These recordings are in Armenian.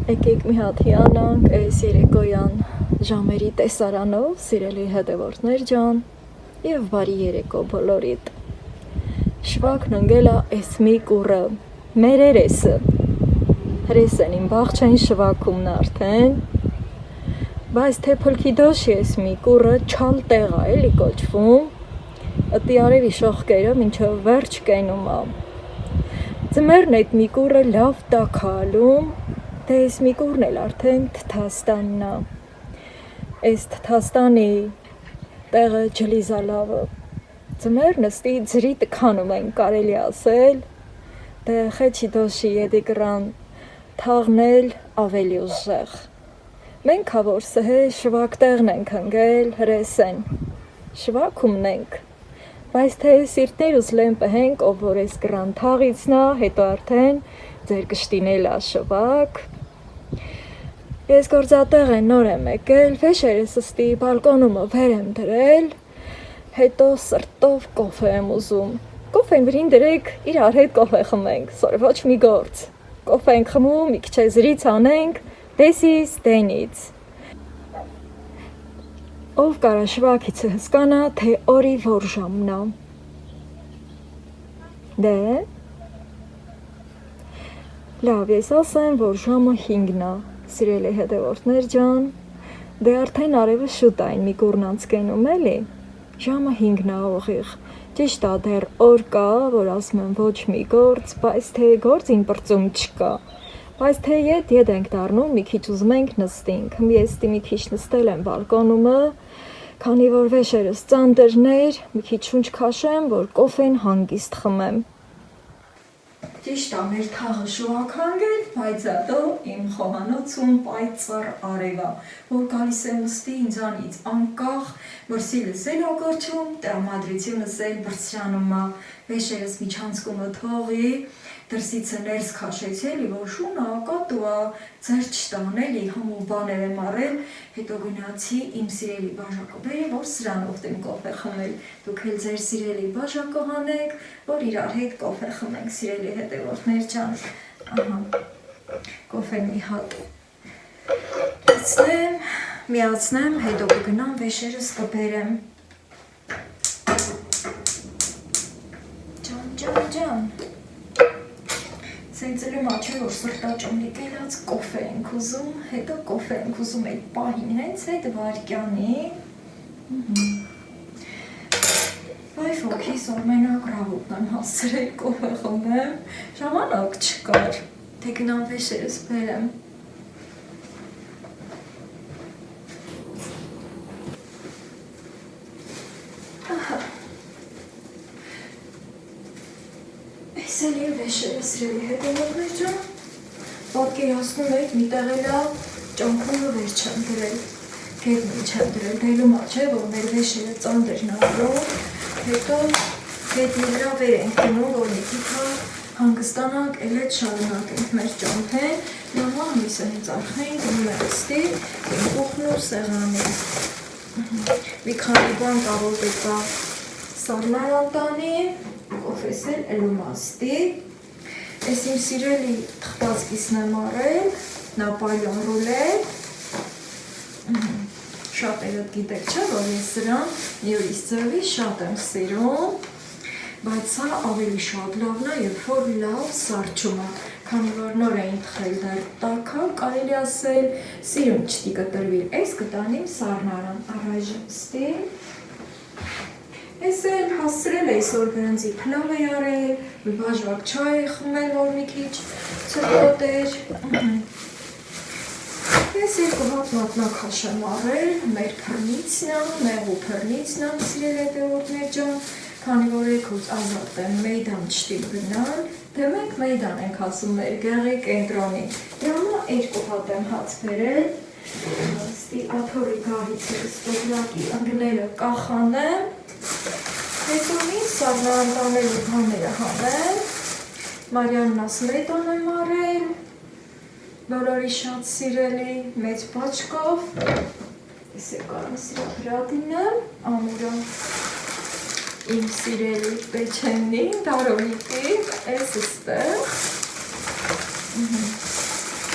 Եկեք մի հատ հիանանք այս երեկոյան ժամերի տեսարանով, սիրելի հետևորդներ ջան, եւ բարի երեկո բոլորիդ։ Շվակն ընկել է այս մի կուրը, մեր երեսը։ Հրեսեն իմ բաղ չեն շվակումն արդեն, բայց թե փլքի դոշի այս մի կուրը չալ տեղ է էլի կոչվում, ըտի արևի շողկերը մինչև վերջ կենում է։ Ձմեռն այդ մի կուրը լավ տաքալում, դե այս մի կուրն էլ արդեն Թթաստանն է։ Այս Թթաստանի տեղը ջլիզալավը։ Ձմեռ նստի ջրի տքանում են կարելի ասել, դե խեչի դոշի եդի կրան թաղնել ավելի ուժեղ։ Մենք հավոր սհե շվակ տեղն ենք ընկել հրեսեն, շվակումն ենք, բայց թե սիրտներուս լեմպը հենք, ով որ ես կրան թաղիցնա, հետո արդեն ձեր կշտինել ա շվակ։ Ես գործատեղ են նոր եմ եկել, վեշերս ըստի բալկոնումը վեր եմ դրել, հետո սրտով կոֆե եմ ուզում։ Կոֆեն վրին դրեք, իրար հետ կոֆե խմենք, սորը ոչ մի գործ։ Կոֆե ենք խմում, մի քիչ զրից անենք, դեսից, դենից։ Ով կարա շվակից հսկանա, թե օրի որ ժամն է։ Դե։ Լավ, ես ասեմ, որ ժամը 5-ն է, սիրելի հետևորդներ ջան, դե արդեն արևը շուտ այն մի կուրնանց կենում էլի, ժամը 5-ն է ուղիղ, ճիշտ է դեռ օր կա, որ ասում եմ ոչ մի գործ, բայց թե գործին պրծում չկա, բայց թե ետ ենք դառնում, մի քիչ ուզում ենք նստինք, ես մի քիչ նստել եմ բալկոնումը, քանի որ վեշերս ծանտրներ, մի քիչ շունչ քաշեմ, որ կոֆեն հանգիստ խմեմ։ Ճիշտ է, մեր թաղը շվակ հանգել, բայց ատո իմ խոհանոցում պայծառ արև է, որ գալիս է ուստի ինձանից անկախ, որ սիլս էլ ա կոչում, տրամադրությունս էլ բրցրանում է, վեշերս միջանցկումը թողի, դրսիցը ներս քաշեցի էլի, որ շունը ակատու է, ձեր չտան էլի, հմու բաներ եմ առել, հետո գնացի իմ սիրելի բաժակը բերի, որ սրանով դեմ կոֆե խմել, դուք էլ ձեր սիրելի բաժակը հանեք, որ իրար հետ կոֆե խմենք, սիրելի հետևորդներ ջան, ահա, կոֆեն մի հատ միացնեմ, հետո կգնամ վեշերս կբերեմ, ջան, Սենց էլ մաչը, որ սրտաճոմլիկ էլած կոֆե ենք ուզում, հետո կոֆե ենք ուզում այդ պահին հենց այդ վարկյանի, վայ ֆոքիս օրմենակ ռավուտն եմ հասցրել կոֆե խմեմ, ժամանակ չկար, թե գնամ վեշերս բերեմ։ Ես էլ վեշերը սիրելի հետևորդներ ջան, պատկերացնում եք մի տեղ էլա ճամփումը վեր չեմ դրել, գետնին չեմ դրել, դելու մա չէ, որ մեր վեշերը ծանրն առում, հետո գետնի վրա վեր ենք դնում, որ մի քիչ հանգստանանք, էլ էդ շարունակենք մեր ճամփեն, նամա ամիսը հենց արխային դնում է ըստի, կուխն ու սեղանի, մի քանի բան կա, որ պետք է սառնարան տանի, կոֆես էլ էլումաստի, ես իմ սիրելի թխտածկիսն եմ առել, նապայոն ռուլետ, շատ էլդ գիտեք չէ, որ ես սրան յուրիս ձևի շատ եմ սիրում, բայց սա ավելի շատ լավն է, երբ որ լավ սարճում է, քանի որ նոր էին թխել դեռ տաքա, կարելի ասել սիրում չտի կտրվի, ես կտանիմ սառնարան, առայժմ ստի, Ես էլ հասցրել այսօր բրնձի փլավ է արել, մի բաժակ չայ է խմել, որ մի քիչ ծրոտեր։ Ես երկու հատ մատնաքաշ եմ առել, մեր փռնիցն է, մեղու փռնիցն է, սիրել հետևորդներ ջան, քանի որ եկուց ազատ եմ մեյդան չտի գնալ, դե մենք մեյդան ենք ասում մեր գեղի կենտրոնի։ Դրամա երկու հատ եմ հաց բերել, ստի աթորի գահից է ստոպլակի ընգները կախանեմ, հետո մի սառնարան տանելու բաները հանեմ, Մարյաննա սմետան եմ առել, բոլորի շատ սիրելի մեծ պաչկով, ես է կարամ սիրա հրադինեմ, ամուրա իմ սիրելի պեչեննի, դարոլիկի, ես ստեղ,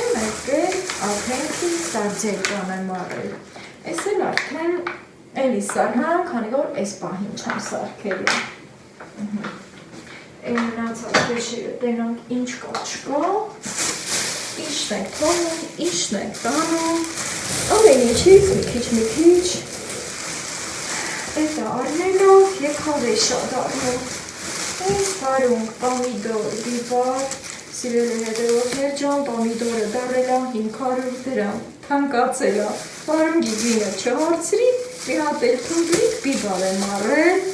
Եմ եկել ափենքի սարձերկան եմ արել, ես էլ արդեն էլի սարհան, քանի որ ես պահին չեմ սարքելու, մնացած վեշերը տենանք ինչ կա չկա, ինչն եք թողնում, ինչն եք տանում, ամեն ինչից մի քիչ, էտա արնելով եկավ էշա դարնով, ես հարունք, պամիդոր, բիբար, սիրել է հետևորդներ ջան, պամիդորը դարելա 500 դրամ, թանկացելա, հարունգի գինը չհարցրի, մի հատ էլ թունդլիկ բիբար եմ արել,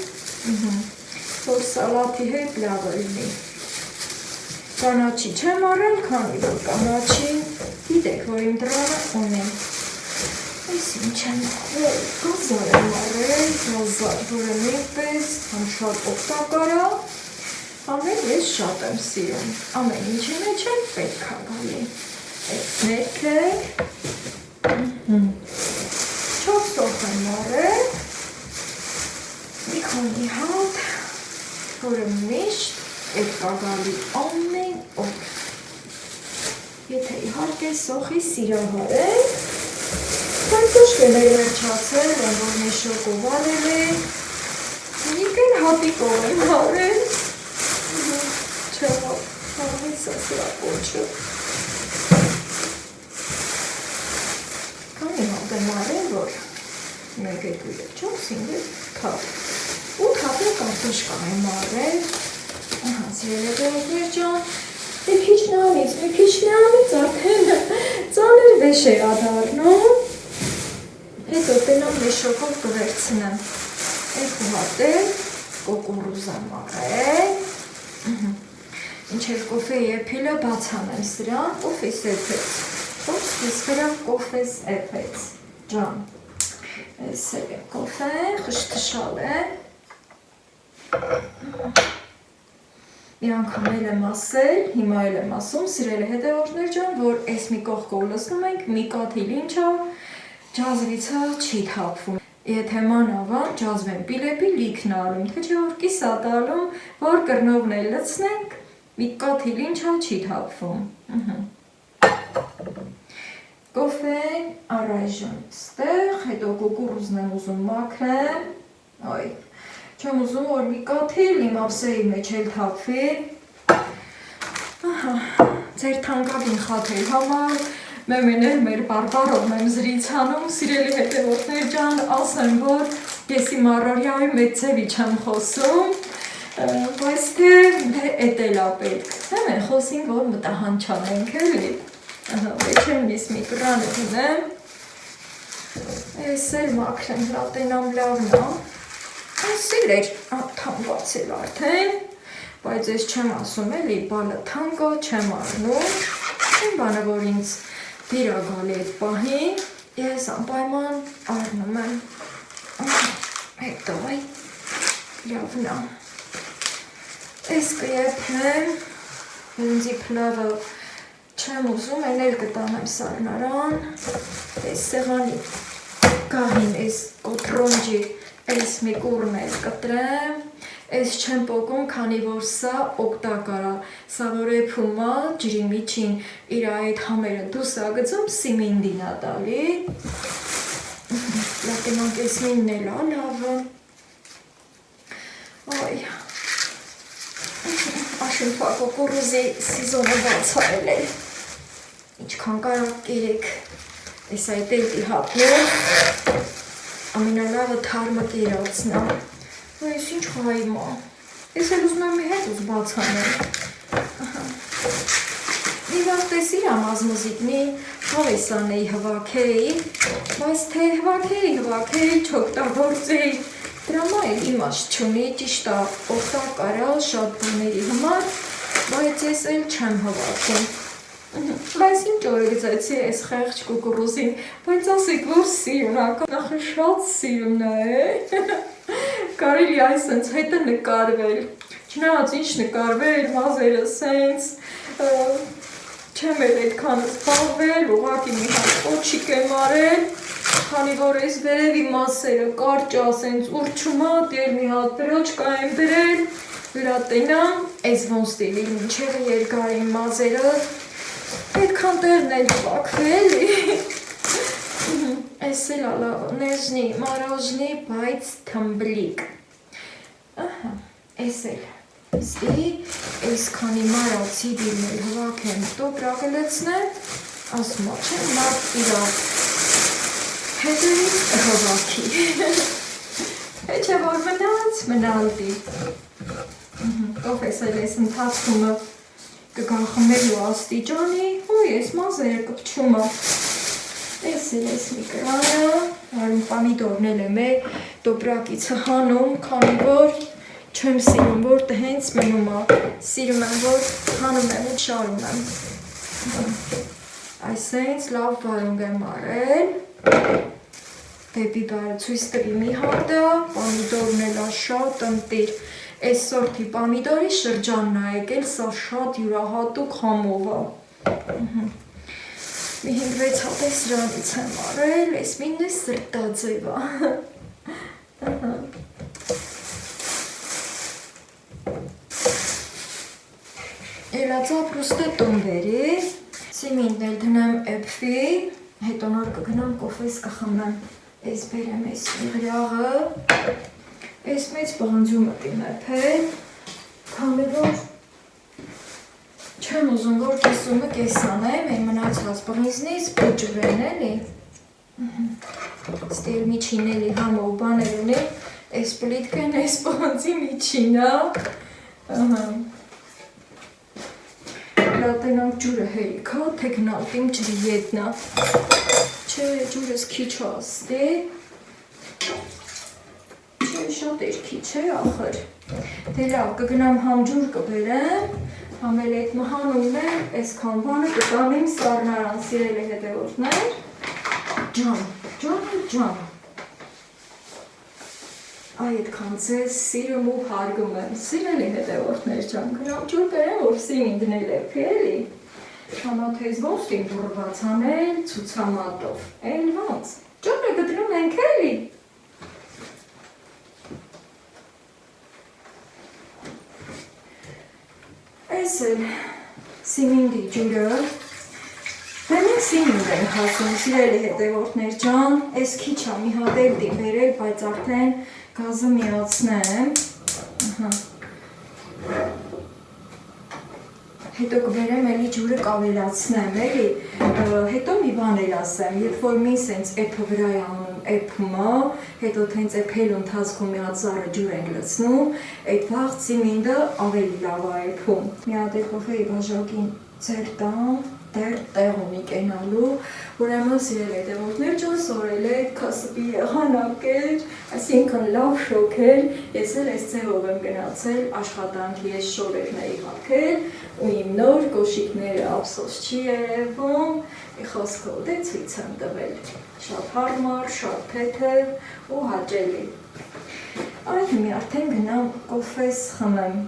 որ սալատի հետ լավ լինի, կանաչի չեմ արել, քանի որ կանաչի, գիտեք, որ իմ դրանը ունի, ես ինչ եմ արել, գազար եմ արել, գազար, որը նույնպես համ շատ օգտակար է, համ էլ ես շատ եմ սիրում, ամեն ինչի մեջ էլ պետք է գալի, այս ներքեք, 4 սոխ եմ արել, մի քանի հատ, որը միշտ պետք է գալի ամեն օր, եթե իհարկե սոխի սիրահար եք, կարտոշկել է վերջացել, են որ մեշոկով արել է, նիկել հատիկով եմ արել, չեղավ, հարվից ասրա պոչը, կանի հատ եմ արել, որ 1, 2, 3, 4, 5, 8 8 հատը կարտոշկա եմ արել, սիրել է դերովներ ջան, մի քիչ նանից արդեն ծանր վեշ է ադարնում, հետո տենամ մեշոկով կվերցնեմ, 2 հատ էլ կոկորուզ եմ արել, ինչև կոֆեի էփիլը բացանեմ սրան, կոֆես էփեց, կոֆես վրա կոֆես էփեց, ջան, ես էլ եմ կոֆեն, խշտշալ է, մի անգամ էլ եմ ասել, հիմա էլ եմ ասում, սիրել է հետևորդներ ջան, որ այս մի կողքով լսնում ենք, մի կաթիլ ինչա, ջազվիցա չի թափվում, եթե մանավան ջազվեն պիլեպի լիքն ալում, թե չէ որ կիսատալում, որ կրնովն էլ լցնենք, մի կաթիլ ինչա չի թափվում, կոֆեն առայժմ ստեղ, հետո կուկուրուզն եմ ուզում մաքրեմ, այ, չեմ ուզում, որ մի կաթիլ իմ ափսեի մեջ էլ թափվի, ձեր թանկագին խաթեր համար, մեմեներ մեր բարբարով եմ զրիցանում, սիրելի հետևորդներ ջան, ասեմ, որ ես իմ առօրյայի մեջ ձևի չեմ խոսում, բայց թե էտ էլ ա պետք, հեմ են խոսին, որ մտահան չանենք էլի, վեչեմ ես մի կրանը դնեմ, ես էլ մաքրեմ, լատենամ լավն ա, Սիրել էր թանված էլ արդեն, բայց ես չեմ ասում էլի, բալը թանկա չեմ արնում, չեմ բանը, որ ինձ դիրա գալի այդ պահին, ես անպայման արնում եմ, հետո այ, լավնա, ես կեփնեմ, ինձի պլավը չեմ ուզում, են էլ կտանեմ սարնարան, ես սեղանի կահին, ես կոտրոնջի, Այս մի կուրն էլ կտրեմ, այս չեմ պոկում, քանի որ սա օգտակար է, սա որ էփում է, ջրի միջին իր այդ համերը դուս ա գցում, սիմինդին ա տալի, լատենանք այս մինն էլ ա լավը, այ, աշունփա կոկորուզի սիզոնը բացարել է, ինչքան կարակ կերեք, այս այդ էլի հատնում, ամենալավը թարմը կերացն է, ես ինչ խայմ է, ես էլ ուզում եմ մի հետ ուզ բացանել, մի վաղտեսիր ամազմզիկնի հավեսան էի հվակեի, բայց թե հվակեի չօգտագործեի, դրամա էլ իմաստ չունի, ճիշտ է օգտակար է շատ բաների համար, բայց ես էլ չեմ հվակում, բայց ինչ օր գծեցի այս խեղճ կուկուրուզին, բայց ասեք, որ սիրունական, նախը շատ սիրուն է, կարելի այսենց հետը նկարվել, չնայած ինչ նկարվել, մազերը սենց, չեմ էլ այդքան զբաղվել, ուղղակի մի հատ կոչիկ եմ արել, քանի որ այս վերևի մասերը կարճ ասենց ուրճում է, դեր մի հատ բրոճկա եմ դրել, լատենամ, այս ոնց դելի մինչև երկար իմ մազերը, Այդքան տեղն էլ պակվել Էս էլ ալա նեժնի, մարոժնի, բայց թմբլիկ Ահա, էս էլ Ստի, էս քանի մարացի դիրներ հվակ եմ տոպրակը լեցնեմ ասում չեմ մարդ իրա հետևից հվակի Չէ որ մնալդի Կոֆես էլ ես ընթացումը կգախմելու աստիճանի ու ես մազերը կպչումը Էս էլ ես մի կրանը, արում պամիդորն եմ է տոպրակից հանում, քանի որ չեմ սիրում, որ հենց մնում է, սիրում եմ, որ հանում եմ ու շարում եմ Այսենց լավ վարունգ եմ արել Դեպի բարը ցույց տվի մի հատը, պամիդորն էլ է շատ ընտիր Այս սորտի պամիդորի շրջանն է եկել, սա շատ յուրահատուկ համով է Մի 5-6 հատ է սրանից եմ արել, այս մինն է սրտաձև է Էլացա պրուստը տոն բերի, սիմինն էլ դնեմ էպվի, հետո նոր կգնամ կոֆես կխմեմ Այս բերեմ այս իղրյաղը, այս մեծ բանջումը տիմ էպել, քանի որ չեմ ուզում, որ կեսումը կեսանեմ, այն մնացած բղիզնից բջվեն էլի Ստի էլ միջին էլի համով բաներ ունի, այս պլիտկեն այս բանձի միջինա Լատենանք ջուրը հերիքա, թե գնալտիմ ջրի ետնա Չէ, ջուրս քիչ աստի Չէ, շատ էր քիչ է, ախր Դե լավ, կգնամ համ ջուր կբերեմ Համ էլ էտ մհանումն եմ, այսքան բանը կտանիմ սարնարան սիրել է հետևորդներ Ջան Այ այդքան ձեզ սիրում ու հարգում եմ, սիրել է հետևորդներ ջան, գնամ ջուր բերեմ, որ սիմին դնել է փելի Շանոթեզ ոստ իմ բուրված անել ցուցամատով, էլ ոնց, ջուրը գտնում ենք էլի Այս էլ սիմինդի ջուրը Դե մենք սիմինդ ենք հասում, սիրել է հետևորդներ ջան, այս քիչ է մի հատ էլ դի բերել, բայց արդեն գազը միացնեմ Հետո կբերեմ էլի ջուրը կավելացնեմ, էլի, հետո մի բան էլ ասեմ, երբ որ մի սենց էպը վրա է անում էպումը, հետո թենց էպելու ընթացքում մի հատ սառը ջուր ենք լցնում, այդ վաղ սիմինդը ավելի լավ է էպում։ Մի հատ էլ կոֆեի բաժակին ձեր տամ, դեր տեղ ունի կենալու, ուրեմն սիրել հետևորդներ ջան, սորել է քասպի եղանակեր, այսինքն լավ շոքեր, ես էլ այս ձևով եմ գնացել աշխատանքի ես շորերների հագել ու իմ նոր կոշիկները ափսոս չի երևում, խոսքով դե ցույց եմ տվել, շատ հարմար, շատ թեթև ու հաճելի։ Այդ մի արդեն գնամ կոֆես խմեմ,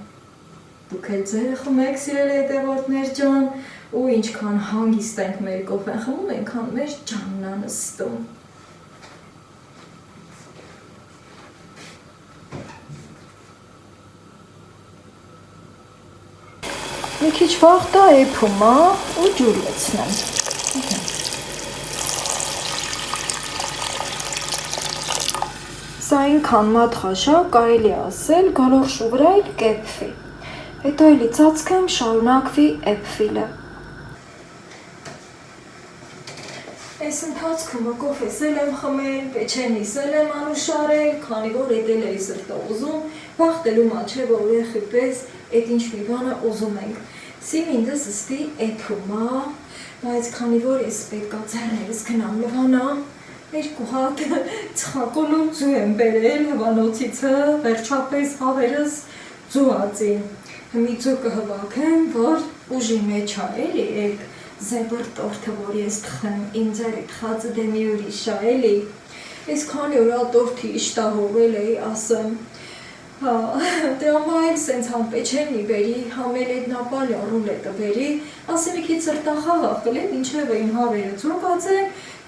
դուք էլ ձերը խմեք սիրել հետևորդներ ջան, ու ինչքան հանգիստ ենք մեր կոֆեն խմում, այնքան մեր ջանն է նստում։ Մի քիչ վաղ դա էփում է ու ջուր լցնեմ։ Սա ինքան մատխաշա, կարելի ասել, գալորշու վրա էլ կեփվի։ Հետո էլի ծածկեմ, շարունակվի էփվիլը։ Այս ընթացքում կոֆես էլ եմ խմել, պեչենիս էլ եմ անուշարել, քանի որ էտել էի սրտը ուզում, վախտելու մա չէ, որ ուրեխի պես էտ ինչ մի բանը ուզում ենք։ Սիմինդը զստի էփում է, բայց քանի որ ես պետքա ձեռներս գնամ լվանամ, երկու հատ ծխակոլու ձու եմ բերել հվանոցիցը, վերջապես հավերս ձուածի։ Մի ձու կհվակեմ, որ ուժի մեջ է, էլի էտ Զեբր տորթը, որ ես տխեմ, իմ ձերի տխածը դե մի ուրիշ է, էլի, ես քանի օր տորթի իշտահով էլ էի ասեմ, դե ամա էլ սենց համ պեչենի բերի, համ էլ էտ նապալյա ռուլետը բերի, ասի մի քիչ սրտախաղախ էլ էտ, ինչև է իմ հավերը ձուկած է,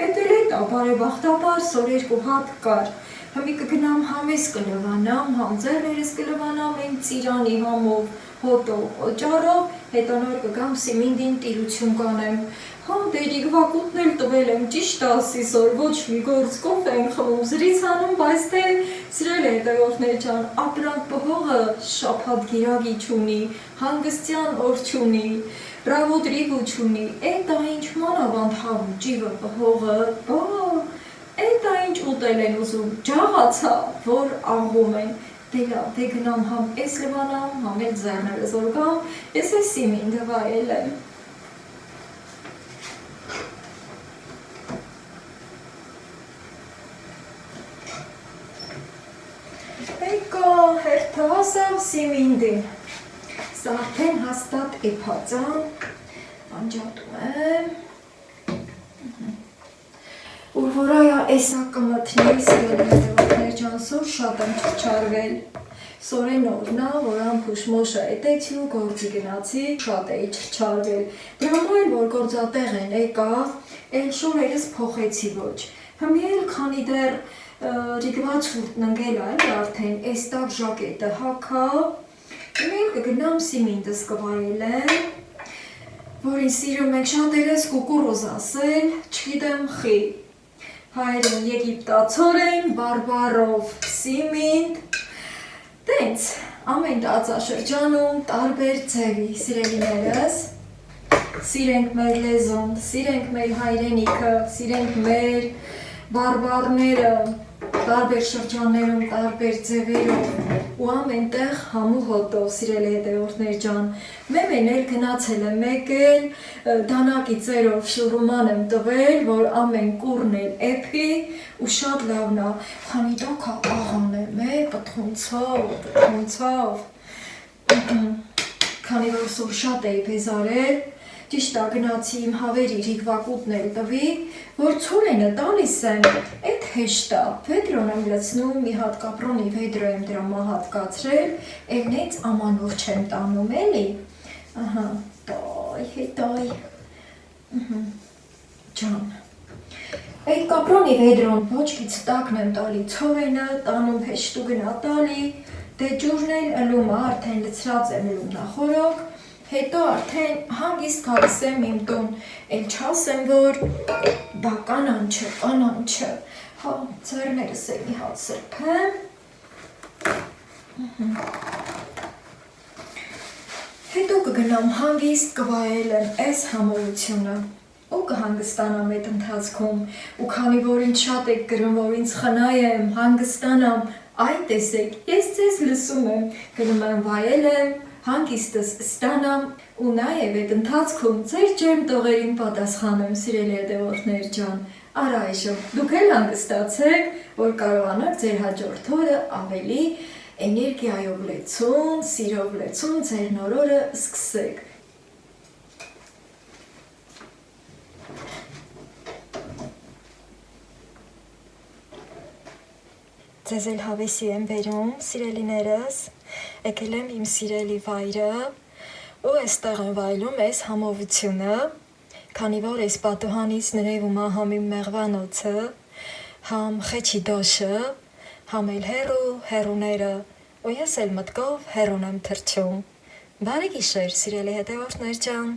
էտ էլ էտ բարեբախտաբար սոր երկու հատ կար, Համի կգնամ համ ես կլվանամ, համ ձեռներս կլվանամ, այն ծիրանի համով, հոտո օճառով, հետո նոր կգամ Սիմինդին տիրություն կանեմ։ Հա, դե Ռիգվակուտն էլ տվել եմ, ճիշտ ասիսոր, ոչ մի գործ կոֆե ենք խմում, զրից անում, բայց թե սիրելի հետևորդներ ջան, ապրանք պհողը շաբաթ գիրագի չունի, հանգստյան օր չունի, ռավոտ ռիգու չունի, էտա ինչ մանավանդ հավու ճիվը պհողը, բա, էտա ինչ ուտել են ուզում, ջաղացա, որ աղում են, դե լավ, դե գնամ համ էս լվանամ, համ էտ զարները զորգամ, ես է Սիմինդը վայել եմ։ Եկա, հերթը հասավ Սիմինդին, սա արդեն հաստատ էպացան, անջատում եմ, ուր որ այա էսա կմթնի, սիրելի հետևորդներ ջան, սոր շատ եմ չչարվել, սորեն օրնա, որ ամփուշ մոշը էտեցի ու գործի գնացի, շատ էի չչարվել, դրամու էլ որ գործատեղ են եկա, էլ շորերս փոխեցի ոչ, հմի էլ քանի դեր Ռիգվաց հուրտն ընգել այլ արդեն, էստակ ժակետը հակա, հմի էլ կգնամ Սիմինդս կվայել եմ, որին սիրում եք շատերս կուկուրոզ ասել, չգիտեմ խի, հայերեն եգիպտացոր են, բարբարով Սիմինդ, տենց ամեն տածաշրջանում տարբեր ձևի սիրելիներս, սիրենք մեր լեզուն, սիրենք մեր հայրենիքը, սիրենք մեր բարբարները, տարբեր շրջաններում, տարբեր ձևերով ու ամենտեղ համու հոտով, սիրելի հետևորդներ ջան, մեմեն էլ գնացել եմ եկել, դանակի ծերով շուրուման եմ տվել, որ ամեն կուրն էլ էպի ու շատ լավնա, խանի տոքա աղան եմ, պտխունցավ, քանի որ սոր շատ էի բեզարել, ճիշտ է գնացի իմ հավերի Ռիգվակուտն էլ տվի, որ ցորենը տալիս եմ, էդ հեշտ է, վեդրոն եմ լցնում, մի հատ կապրոնի վեդրո եմ դրա մահատկացրել, էլնեց ամանոր չեմ տանում էլի, ահա, տայ, հետայ, ջան, այդ կապրոնի վեդրոն ոչկից տակն եմ տալի ցորենը, տանում հեշտ ու գնա տալի, դե ջուրն էլ ըլում է, արդեն լցրած եմ ըլում նախորոք, հետո արդեն հանգիստ գալիս եմ իմ տուն, էլ չասեմ, որ բա կանանչը, հա, ձեռներս է մի հատ սրբեմ, հետո կգնամ հանգիստ կվայել եմ այս համորությունը, ու կհանգստանամ այդ ընթացքում, ու քանի որ ինձ շատ եք գրում, որ ինձ խնայեմ, հանգստանամ, այ տեսեք, ես ձեզ լսում եմ, գնում եմ վայել եմ, հանգիստս ստանամ ու նաև այդ ընթացքում ձեր ջերմ տողերին պատասխանեմ, սիրելի հետևորդներ ջան, առայժմ դուք էլ հանգստացեք, որ կարողանաք ձեր հաջորդ օրը ավելի էներգիայով լեցուն, սիրով լեցուն ձեր նոր օրը սկսեք։ Ձեզ էլ հավեսի եմ բերում, սիրելիներս, եկել եմ իմ սիրելի վայրը ու այստեղ եմ վայելում այս համովությունը, քանի որ այս պատուհանից ներևում է համ իմ մեղվանոցը, համ խեչի դոշը, համ էլ հեռուները, ու ես էլ մտքով հեռուն եմ թռչում։ Բարի գիշեր, սիրելի հետևորդներ ջան։